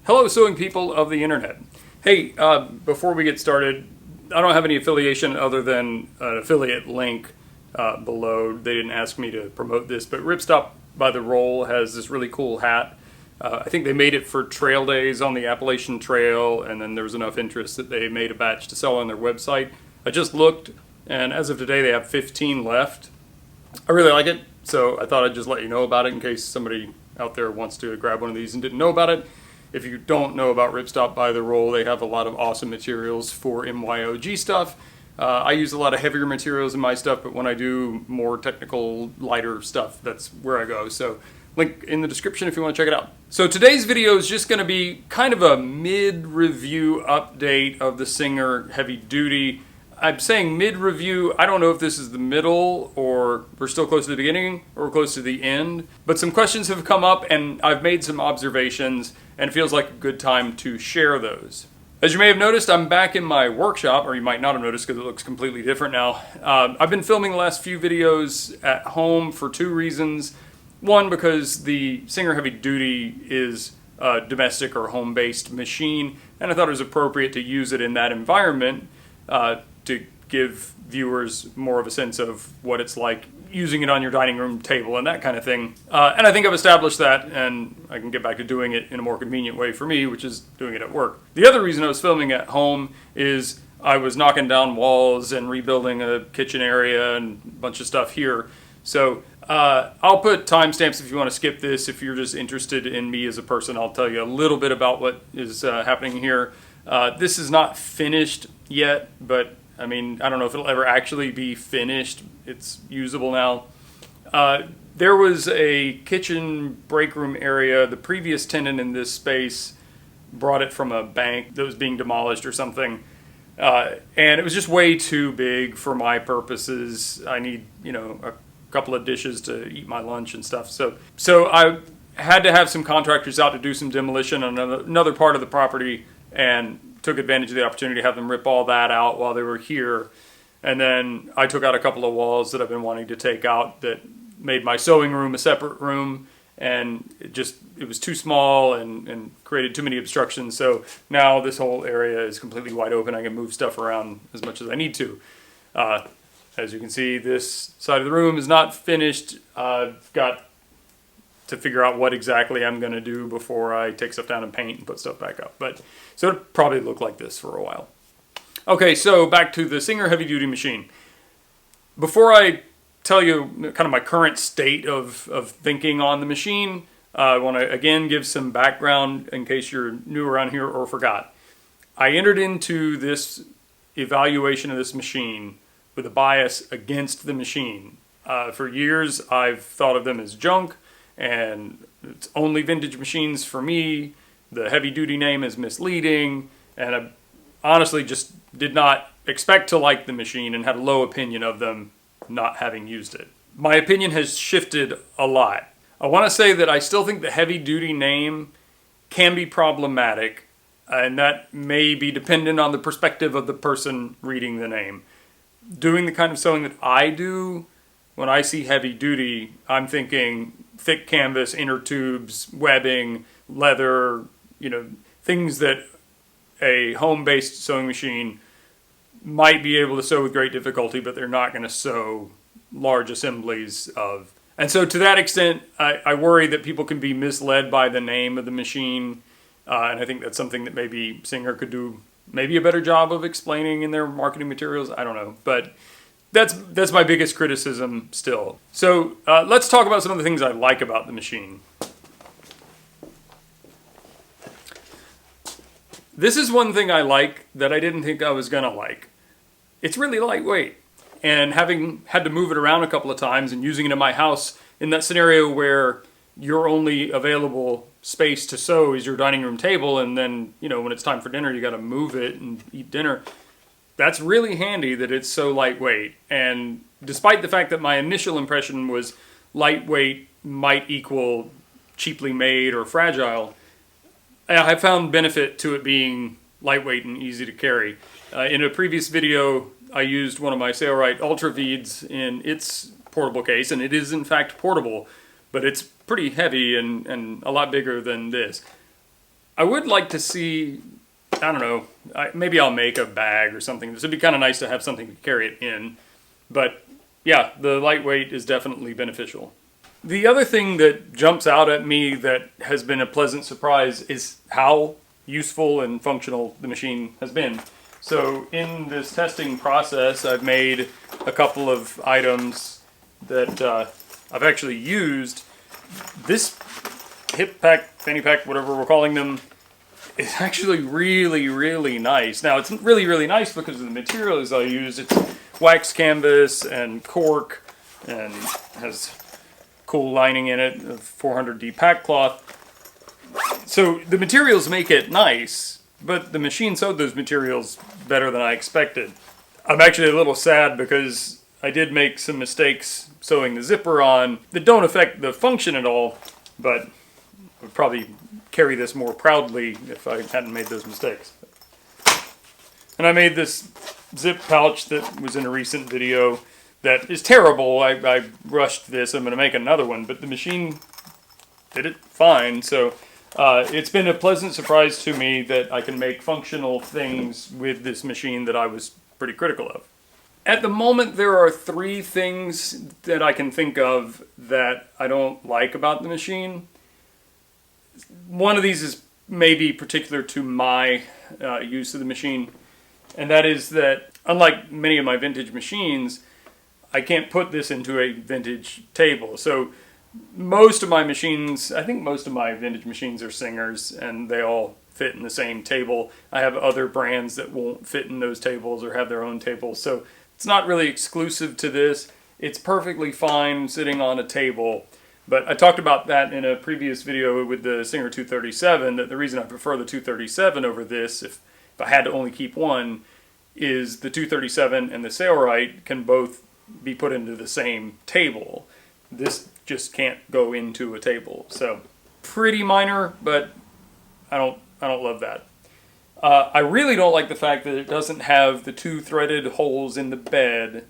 Hello, sewing people of the internet. Hey, before we get started, I don't have any affiliation other than an affiliate link below. They didn't ask me to promote this, but Ripstop by the Roll has this really cool hat. I think they made it for trail days on the Appalachian Trail, and then there was enough interest that they made a batch to sell on their website. I just looked, and as of today, they have 15 left. I really like it, so I thought I'd just let you know about it in case somebody out there wants to grab one of these and didn't know about it. If you don't know about Ripstop by the Roll, they have a lot of awesome materials for MYOG stuff. I use a lot of heavier materials in my stuff, but when I do more technical, lighter stuff, that's where I go. So link in the description if you want to check it out. So today's video is just going to be kind of a mid-review update of the Singer Heavy Duty. I'm saying mid-review. I don't know if this is the middle or we're still close to the beginning or close to the end. But some questions have come up and I've made some observations and it feels like a good time to share those. As you may have noticed, I'm back in my workshop, or you might not have noticed because it looks completely different now. I've been filming the last few videos at home for two reasons. One, because the Singer Heavy Duty is a domestic or home-based machine, and I thought it was appropriate to use it in that environment to give viewers more of a sense of what it's like using it on your dining room table and that kind of thing. And I think I've established that, and I can get back to doing it in a more convenient way for me, which is doing it at work. The other reason I was filming at home is I was knocking down walls and rebuilding a kitchen area and a bunch of stuff here. So I'll put timestamps if you want to skip this. If you're just interested in me as a person, I'll tell you a little bit about what is happening here. This is not finished yet, but I mean, I don't know if it'll ever actually be finished. It's usable now. There was a kitchen break room area. The previous tenant in this space brought it from a bank that was being demolished or something. And it was just way too big for my purposes. I need, a couple of dishes to eat my lunch and stuff. So I had to have some contractors out to do some demolition on another part of the property, and took advantage of the opportunity to have them rip all that out while they were here. And then I took out a couple of walls that I've been wanting to take out that made my sewing room a separate room, and it was too small and created too many obstructions. So now this whole area is completely wide open. I can move stuff around as much as I need to. As you can see, this side of the room is not finished. I've got to figure out what exactly I'm going to do before I take stuff down and paint and put stuff back up. So it'll probably look like this for a while. Okay, so back to the Singer Heavy Duty machine. Before I tell you kind of my current state of thinking on the machine, I want to again give some background in case you're new around here or forgot. I entered into this evaluation of this machine with a bias against the machine. For years, I've thought of them as junk, and it's only vintage machines for me. The heavy duty name is misleading, and I honestly just did not expect to like the machine and had a low opinion of them, not having used it. My opinion has shifted a lot. I want to say that I still think the heavy duty name can be problematic, and that may be dependent on the perspective of the person reading the name. Doing the kind of sewing that I do, when I see heavy duty, I'm thinking thick canvas, inner tubes, webbing, leather, things that a home-based sewing machine might be able to sew with great difficulty, but they're not going to sew large assemblies of. And so to that extent, I worry that people can be misled by the name of the machine, and I think that's something that maybe Singer could do maybe a better job of explaining in their marketing materials. I don't know, but that's my biggest criticism still. So let's talk about some of the things I like about the machine. This is one thing I like that I didn't think I was going to like. It's really lightweight. And having had to move it around a couple of times and using it in my house in that scenario where your only available space to sew is your dining room table, and then, when it's time for dinner, you got to move it and eat dinner. That's really handy that it's so lightweight. And despite the fact that my initial impression was lightweight might equal cheaply made or fragile, I found benefit to it being lightweight and easy to carry. In a previous video, I used one of my Sailrite Ultra Vids in its portable case, and it is in fact portable, but it's pretty heavy and a lot bigger than this. I would like to see, I don't know, maybe I'll make a bag or something. This would be kind of nice to have something to carry it in. But yeah, the lightweight is definitely beneficial. The other thing that jumps out at me that has been a pleasant surprise is how useful and functional the machine has been. So in this testing process, I've made a couple of items that I've actually used. This hip pack, fanny pack, whatever we're calling them, is actually really, really nice. Now, it's really, really nice because of the materials I use. It's wax canvas and cork and has cool lining in it of 400D pack cloth. So the materials make it nice, but the machine sewed those materials better than I expected. I'm actually a little sad because I did make some mistakes sewing the zipper on that don't affect the function at all, but I would probably carry this more proudly if I hadn't made those mistakes. And I made this zip pouch that was in a recent video that is terrible. I rushed this. I'm going to make another one, but the machine did it fine. So it's been a pleasant surprise to me that I can make functional things with this machine that I was pretty critical of. At the moment, there are 3 things that I can think of that I don't like about the machine. One of these is maybe particular to my use of the machine, and that is that, unlike many of my vintage machines, I can't put this into a vintage table. So most of my machines, I think most of my vintage machines are Singers, and they all fit in the same table. I have other brands that won't fit in those tables or have their own tables, so it's not really exclusive to this. It's perfectly fine sitting on a table. But I talked about that in a previous video with the Singer 237, that the reason I prefer the 237 over this, if I had to only keep one, is the 237 and the Sailrite can both be put into the same table. This just can't go into a table. So pretty minor, but I don't love that. I really don't like the fact that it doesn't have the 2 threaded holes in the bed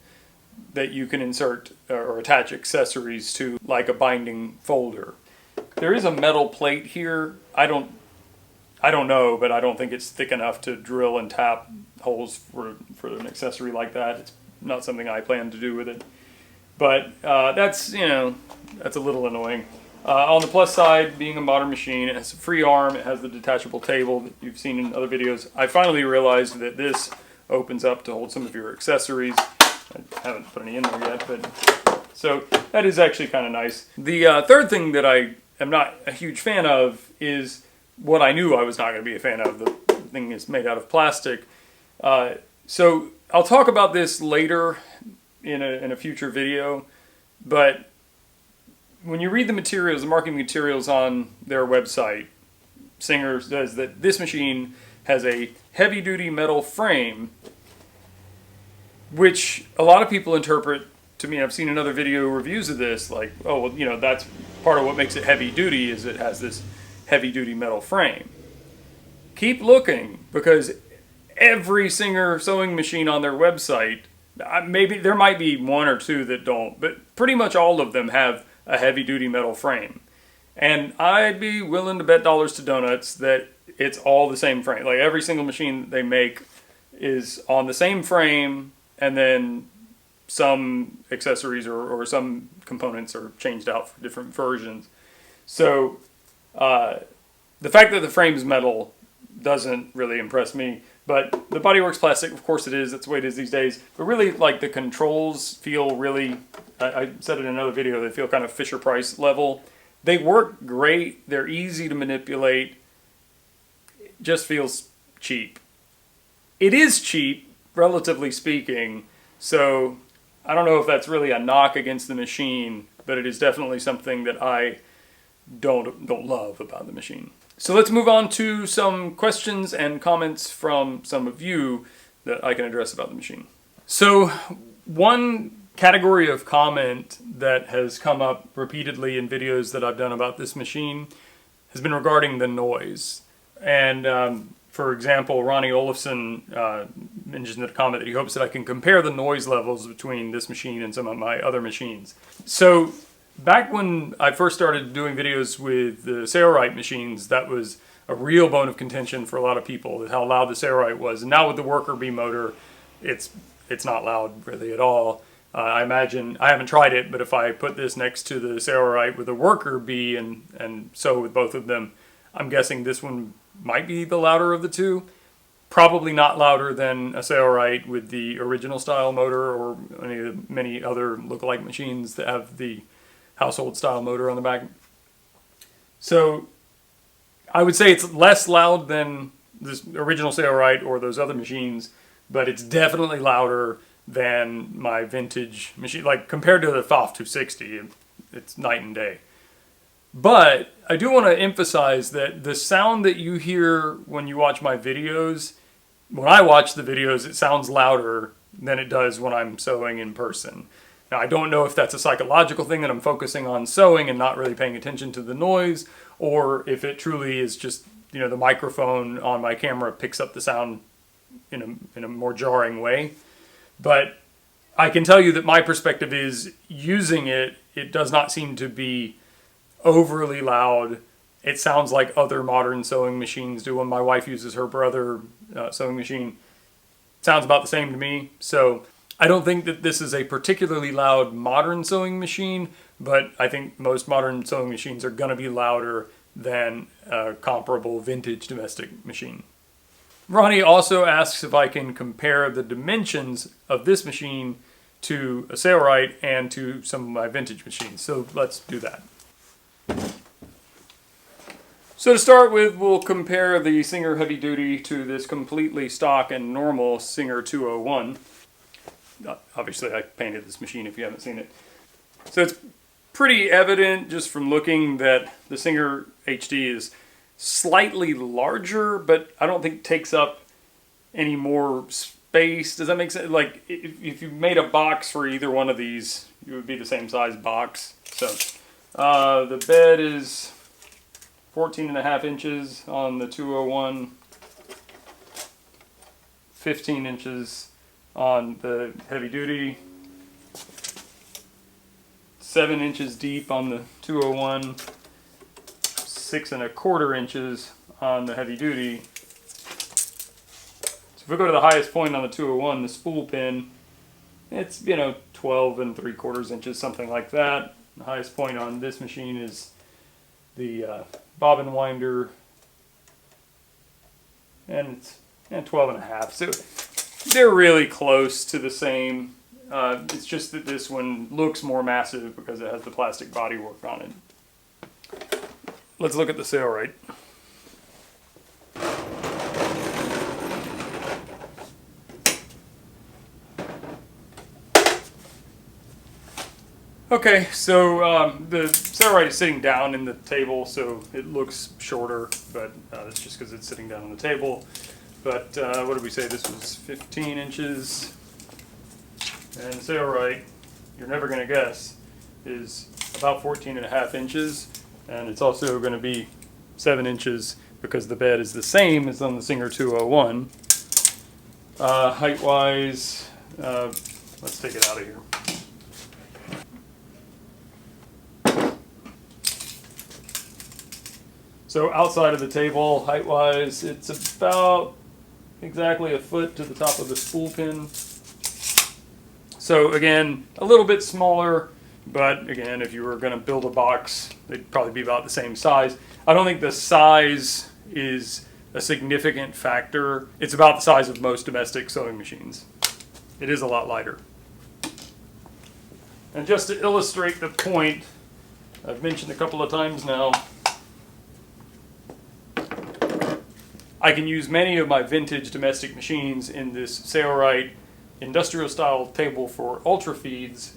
that you can insert or attach accessories to, like a binding folder. There is a metal plate here. I don't know, but I don't think it's thick enough to drill and tap holes for an accessory like that. It's not something I plan to do with it. But that's a little annoying. On the plus side, being a modern machine, it has a free arm, it has the detachable table that you've seen in other videos. I finally realized that this opens up to hold some of your accessories. I haven't put any in there yet, but so that is actually kind of nice. The third thing that I am not a huge fan of is what I knew I was not going to be a fan of. The thing is made out of plastic. So I'll talk about this later in a future video, but when you read the materials, the marketing materials on their website, Singer says that this machine has a heavy-duty metal frame, which a lot of people interpret to me. I've seen in other video reviews of this, like, oh, well, that's part of what makes it heavy-duty is it has this heavy-duty metal frame. Keep looking, because every Singer sewing machine on their website, maybe there might be 1 or 2 that don't, but pretty much all of them have a heavy-duty metal frame. And I'd be willing to bet dollars to donuts that it's all the same frame. Like every single machine they make is on the same frame, and then some accessories or some components are changed out for different versions. So the fact that the frame is metal doesn't really impress me. But the bodywork's plastic, of course it is. That's the way it is these days. But really, like, the controls feel really, I said it in another video, they feel kind of Fisher-Price level. They work great. They're easy to manipulate. It just feels cheap. It is cheap, relatively speaking. So I don't know if that's really a knock against the machine, but it is definitely something that I don't love about the machine. So let's move on to some questions and comments from some of you that I can address about the machine. So one category of comment that has come up repeatedly in videos that I've done about this machine has been regarding the noise. And for example, Ronnie Olafson mentioned in a comment that he hopes that I can compare the noise levels between this machine and some of my other machines. So back when I first started doing videos with the Sailrite machines, that was a real bone of contention for a lot of people, how loud the Sailrite was. And now with the worker bee motor, it's not loud really at all. I imagine, I haven't tried it, but if I put this next to the Sailrite with a worker bee and sew with both of them, I'm guessing this one might be the louder of the two. Probably not louder than a Sailrite with the original style motor or any of the many other lookalike machines that have the household style motor on the back. So I would say it's less loud than this original Sailrite or those other machines, but it's definitely louder than my vintage machine. Like compared to the FOF 260, it's night and day. But I do want to emphasize that the sound that you hear when you watch my videos, when I watch the videos, it sounds louder than it does when I'm sewing in person. Now, I don't know if that's a psychological thing that I'm focusing on sewing and not really paying attention to the noise, or if it truly is just, you know, the microphone on my camera picks up the sound in a more jarring way. But I can tell you that my perspective is using it, it does not seem to be overly loud. It sounds like other modern sewing machines do. When my wife uses her brother sewing machine, it sounds about the same to me. So I don't think that this is a particularly loud modern sewing machine, but I think most modern sewing machines are going to be louder than a comparable vintage domestic machine. Ronnie also asks if I can compare the dimensions of this machine to a Sailrite and to some of my vintage machines. So let's do that. So to start with, we'll compare the Singer Heavy Duty to this completely stock and normal Singer 201. Obviously, I painted this machine if you haven't seen it. So it's pretty evident just from looking that the Singer HD is slightly larger, but I don't think takes up any more space. Does that make sense? Like, if you made a box for either one of these, it would be the same size box. So the bed is 14.5 inches on the 201, 15 inches on the heavy duty, 7 inches deep on the 201, 6.25 inches on the heavy duty. So if we go to the highest point on the 201, the spool pin, it's, 12.75 inches, something like that. The highest point on this machine is the bobbin winder, and it's 12.5. So they're really close to the same. It's just that this one looks more massive because it has the plastic bodywork on it. Let's look at the Sailrite. Okay, so the Sailrite is sitting down in the table, so it looks shorter, but that's just because it's sitting down on the table. But what did we say? This was 15 inches. And the Sailrite, you're never going to guess, is about 14.5 inches. And it's also going to be 7 inches because the bed is the same as on the Singer 201. Height-wise, let's take it out of here. So outside of the table, height-wise, it's about exactly a foot to the top of the spool pin. So again, a little bit smaller, but again, if you were going to build a box, they'd probably be about the same size. I don't think the size is a significant factor. It's about the size of most domestic sewing machines. It is a lot lighter. And just to illustrate the point, I've mentioned a couple of times now, I can use many of my vintage domestic machines in this Sailrite industrial style table for ultra feeds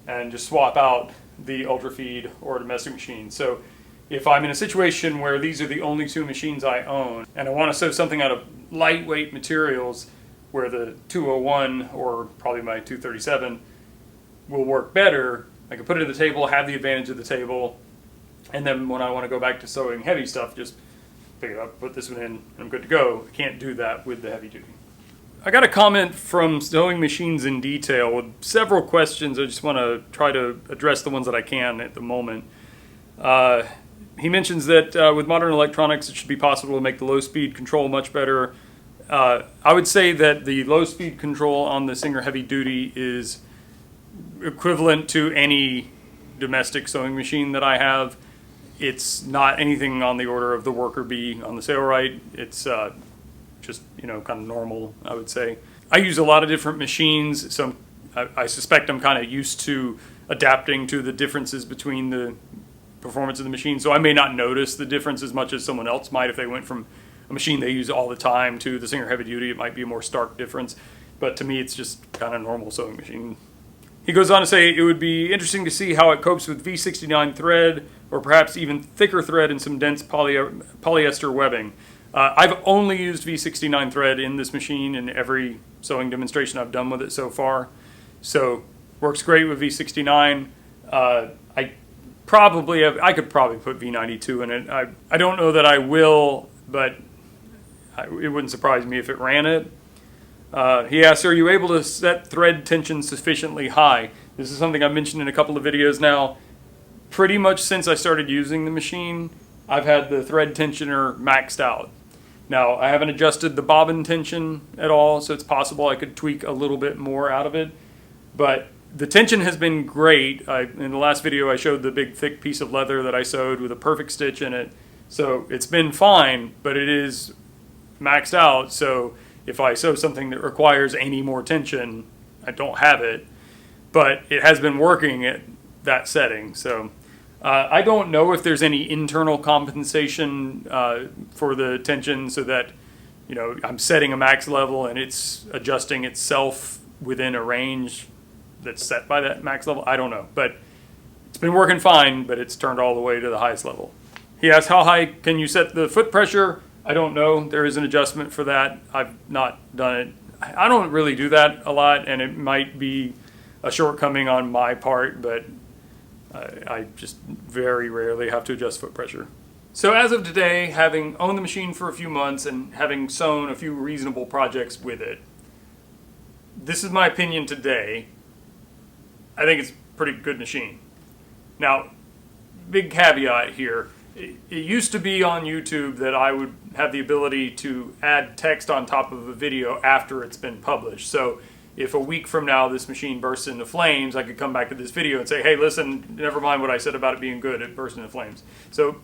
and just swap out the ultra feed or domestic machine. So if I'm in a situation where these are the only two machines I own and I want to sew something out of lightweight materials where the 201 or probably my 237 will work better, I can put it at the table, have the advantage of the table, and then when I want to go back to sewing heavy stuff, just pick it up, put this one in, and I'm good to go. I can't do that with the heavy duty. I got a comment from Sewing Machines in Detail with several questions. I just want to try to address the ones that I can at the moment. he mentions that with modern electronics, it should be possible to make the low-speed control much better. I would say that the low-speed control on the Singer Heavy Duty is equivalent to any domestic sewing machine that I have. It's not anything on the order of the Worker Bee on the Sailrite. It's just, kind of normal, I would say. I use a lot of different machines, so I suspect I'm kind of used to adapting to the differences between the performance of the machine, so I may not notice the difference as much as someone else might if they went from a machine they use all the time to the Singer Heavy Duty. It might be a more stark difference, but to me it's just kind of normal sewing machine. He goes on to say it would be interesting to see how it copes with V69 thread, or perhaps even thicker thread and some dense polyester webbing. I've only used V69 thread in this machine in every sewing demonstration I've done with it so far. So works great with V69. I could probably put V92 in it. I don't know that I will, but it wouldn't surprise me if it ran it. He asks, are you able to set thread tension sufficiently high? This is something I've mentioned in a couple of videos now. Pretty much since I started using the machine, I've had the thread tensioner maxed out. Now, I haven't adjusted the bobbin tension at all, so it's possible I could tweak a little bit more out of it. But the tension has been great. In the last video, I showed the big thick piece of leather that I sewed with a perfect stitch in it. So it's been fine, but it is maxed out. So if I sew something that requires any more tension, I don't have it. But it has been working at that setting. So I don't know if there's any internal compensation for the tension so that I'm setting a max level and it's adjusting itself within a range that's set by that max level. I don't know, but it's been working fine, but it's turned all the way to the highest level. He asks, how high can you set the foot pressure? I don't know. There is an adjustment for that. I've not done it. I don't really do that a lot, and it might be a shortcoming on my part, but I just very rarely have to adjust foot pressure. So as of today, having owned the machine for a few months and having sewn a few reasonable projects with it, this is my opinion today. I think it's a pretty good machine. Now, big caveat here. It used to be on YouTube that I would have the ability to add text on top of a video after it's been published. So if a week from now this machine bursts into flames, I could come back to this video and say, hey, listen, never mind what I said about it being good, it burst into flames. So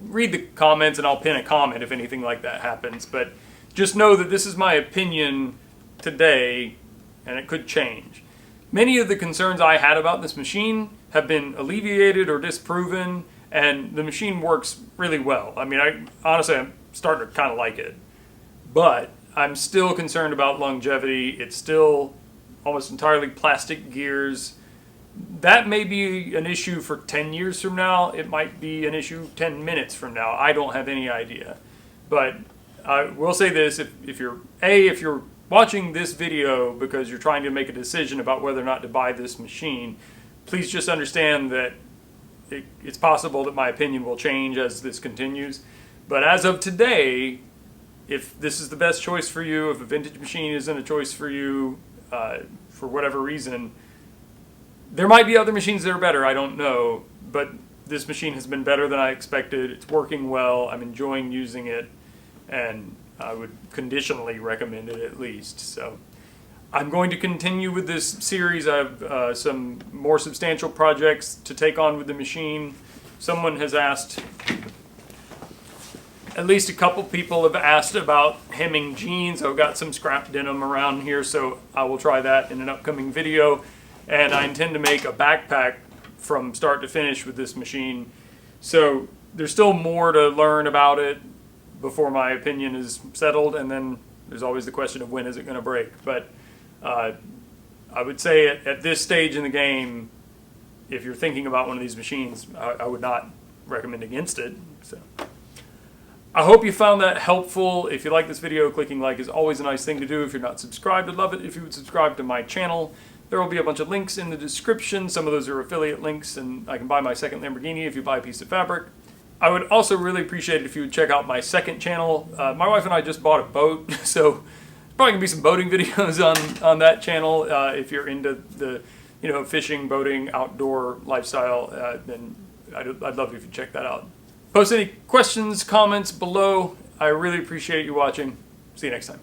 read the comments and I'll pin a comment if anything like that happens. But just know that this is my opinion today, and it could change. Many of the concerns I had about this machine have been alleviated or disproven, and the machine works really well. I mean, honestly, I'm starting to kind of like it. But I'm still concerned about longevity. It's still almost entirely plastic gears. That may be an issue for 10 years from now. It might be an issue 10 minutes from now. I don't have any idea. But I will say this, if you're watching this video because you're trying to make a decision about whether or not to buy this machine, please just understand that it's possible that my opinion will change as this continues. But as of today, if this is the best choice for you, if a vintage machine isn't a choice for you for whatever reason, there might be other machines that are better, I don't know. But this machine has been better than I expected. It's working well. I'm enjoying using it. And I would conditionally recommend it at least. So I'm going to continue with this series. I have some more substantial projects to take on with the machine. Someone has asked, at least a couple people have asked about hemming jeans. I've got some scrap denim around here, so I will try that in an upcoming video. And I intend to make a backpack from start to finish with this machine. So there's still more to learn about it before my opinion is settled, and then there's always the question of when is it going to break. But I would say at this stage in the game, if you're thinking about one of these machines, I would not recommend against it. So I hope you found that helpful. If you like this video, clicking like is always a nice thing to do. If you're not subscribed, I'd love it if you would subscribe to my channel. There will be a bunch of links in the description. Some of those are affiliate links, and I can buy my second Lamborghini if you buy a piece of fabric. I would also really appreciate it if you would check out my second channel. My wife and I just bought a boat, so there's probably going to be some boating videos on that channel. If you're into the fishing, boating, outdoor lifestyle, then I'd love if you check that out. Post any questions, comments below. I really appreciate you watching. See you next time.